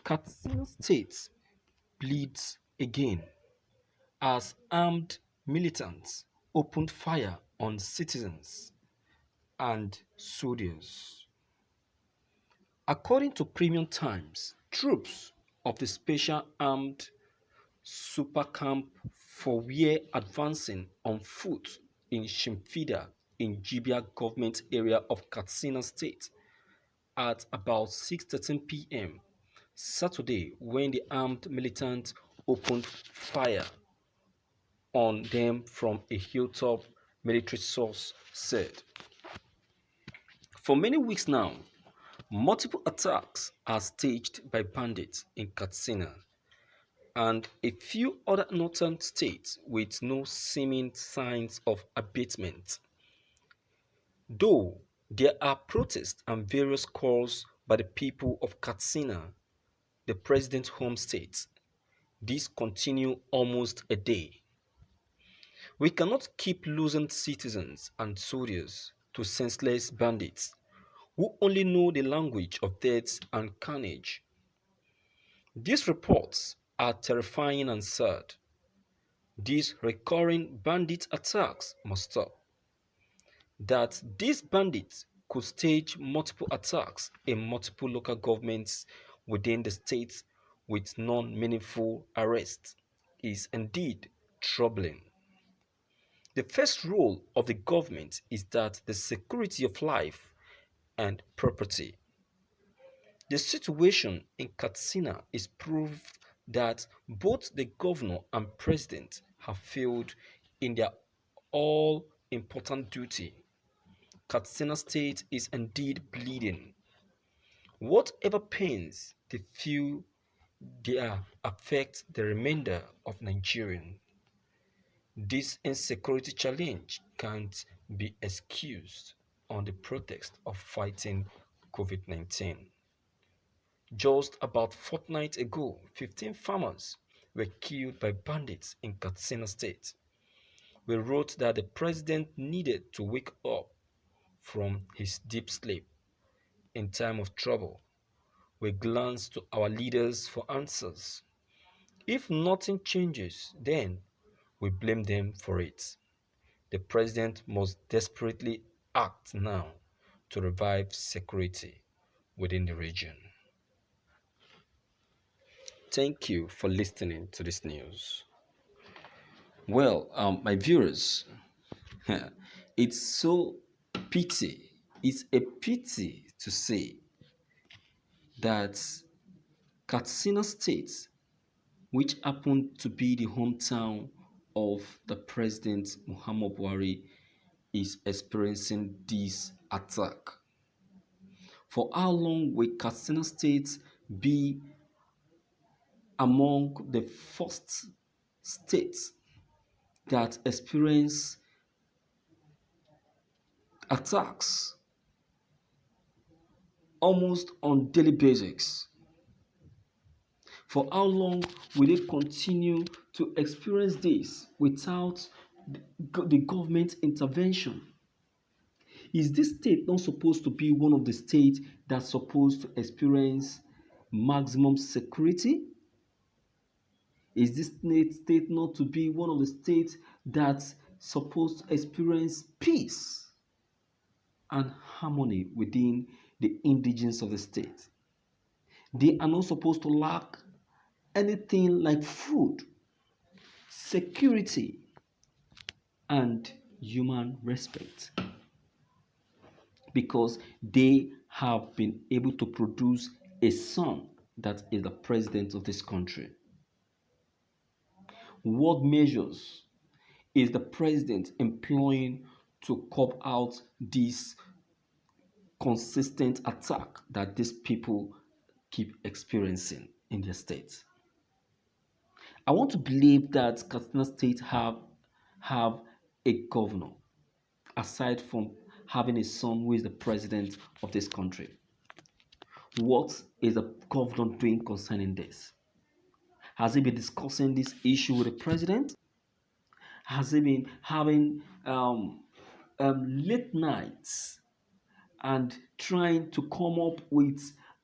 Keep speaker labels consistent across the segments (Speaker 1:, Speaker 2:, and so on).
Speaker 1: Katsina State bleeds again as armed militants opened fire on citizens and soldiers. According to Premium Times, troops of the Special Armed Super Camp for were advancing on foot in Shimfida in Jibia government area of Katsina State at about 6:13 p.m. Saturday when the armed militants opened fire on them from a hilltop, military source said. For many weeks now, multiple attacks are staged by bandits in Katsina and a few other northern states with no seeming signs of abatement. Though there are protests and various calls by the people of Katsina, the president's home state, these continue almost a day. We cannot keep losing citizens and soldiers to senseless bandits who only know the language of death and carnage. These reports are terrifying and sad. These recurring bandit attacks must stop. That these bandits could stage multiple attacks in multiple local governments within the state with non-meaningful arrests is indeed troubling. The first role of the government is that the security of life and property. The situation in Katsina is proof that both the governor and president have failed in their all important duty. Katsina State is indeed bleeding. Whatever pains they feel they affect the remainder of Nigerians. This insecurity challenge can't be excused on the pretext of fighting COVID-19. Just about a fortnight ago, 15 farmers were killed by bandits in Katsina State. We wrote that the president needed to wake up from his deep sleep in time of trouble. We glanced to our leaders for answers. If nothing changes, then we blame them for it. The president must desperately act now to revive security within the region. Thank you for listening to this news. Well, my viewers, it's so pity. It's a pity to say that Katsina State, which happened to be the hometown of the President Muhammad Buhari, is experiencing this attack. For how long will Katsina State be among the first states that experience attacks almost on daily basis? For how long will they continue to experience this without the government intervention? Is this state not supposed to be one of the states that's supposed to experience maximum security? Is this state not to be one of the states that's supposed to experience peace and harmony within the indigenes of the state? They are not supposed to lack anything like food, security, and human respect, because they have been able to produce a son that is the president of this country. What measures is the president employing to curb out this consistent attack that these people keep experiencing in their state? I want to believe that Katsina State have a governor, aside from having a son who is the president of this country. What is the governor doing concerning this? Has he been discussing this issue with the president? Has he been having late nights and trying to come up with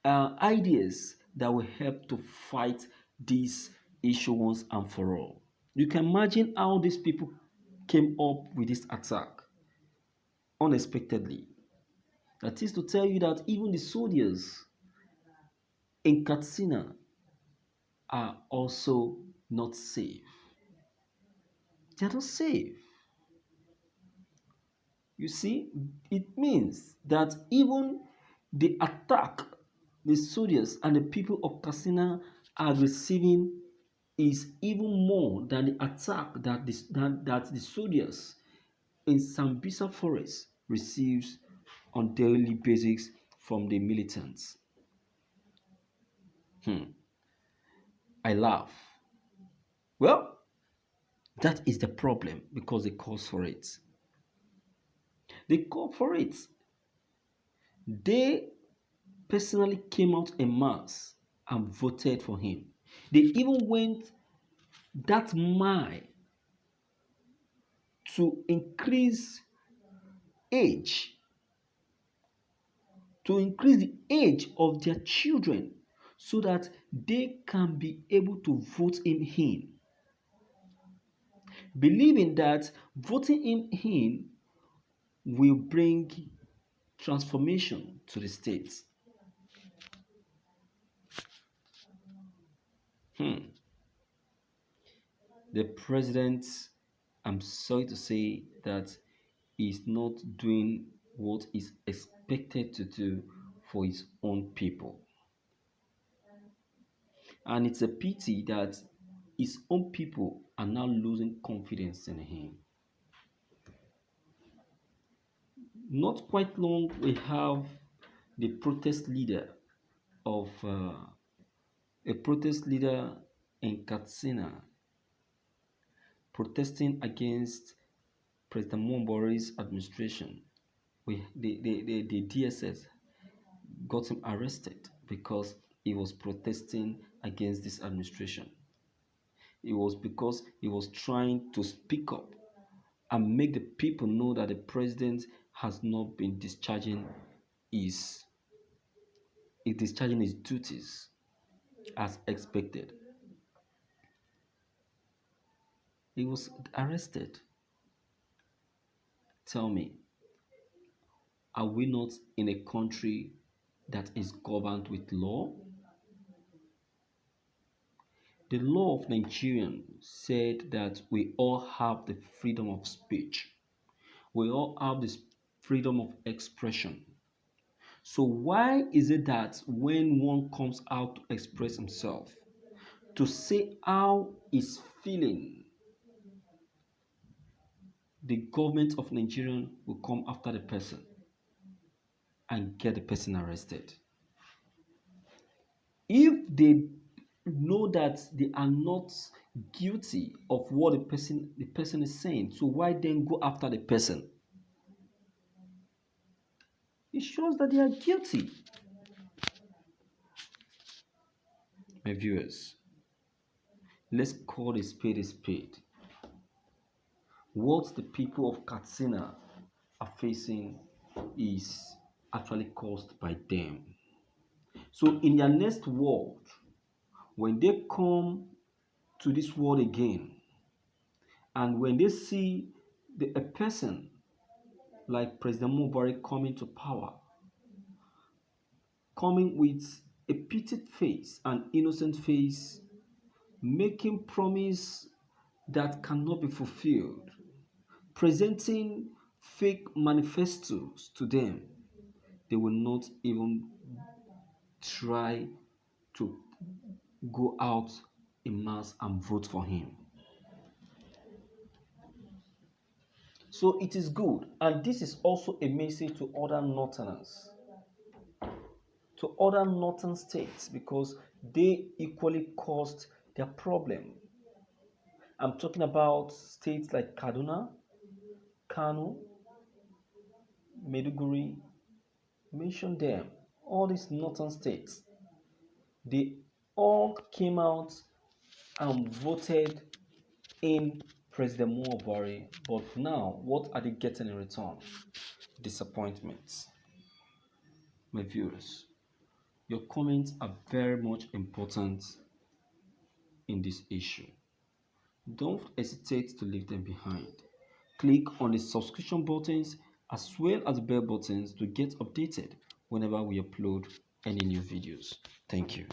Speaker 1: ideas that will help to fight this issue once and for all. You can imagine how these people came up with this attack unexpectedly. That is to tell you that even the soldiers in Katsina are also not safe. They are not safe. You see, it means that even the attack the soldiers and the people of Katsina are receiving is even more than the attack that the soldiers in Sambisa forest receives on daily basis from the militants. I laugh. Well, that is the problem because they call for it. They call for it. They personally came out en masse and voted for him. They even went that mile to increase age, to increase the age of their children so that they can be able to vote him in, believing that voting him in will bring transformation to the state. The president, I'm sorry to say that is not doing what is expected to do for his own people. And it's a pity that his own people are now losing confidence in him. Not quite long, we have the protest leader of a protest leader in Katsina protesting against President Mumbari's administration. The DSS got him arrested because he was protesting against this administration. It was because he was trying to speak up and make the people know that the president has not been discharging his duties as expected. He was arrested. Tell me, are we not in a country that is governed with law? The law of Nigeria said that we all have the freedom of speech. We all have the freedom of expression. So why is it that when one comes out to express himself, to say how he's feeling, the government of Nigeria will come after the person and get the person arrested? If they know that they are not guilty of what the person is saying, so why then go after the person? It shows that they are guilty. My viewers, let's call a spade a spade. What the people of Katsina are facing is actually caused by them. So in their next world, when they come to this world again, and when they see a person like President Mubarak coming to power, coming with a pitted face, an innocent face, making promise that cannot be fulfilled, presenting fake manifestos to them, they will not even try to go out in mass and vote for him. So it is good, and this is also a message to other northerners, to other northern states, because they equally caused their problem. I'm talking about states like Kaduna, Kano, Maiduguri, mention them. All these northern states, they all came out and voted in President Mubarak, but now what are they getting in return? Disappointments. My viewers, Your comments are very much important in this issue. Don't hesitate to leave them behind. Click on the subscription buttons as well as the bell buttons to get updated whenever we upload any new videos. Thank you.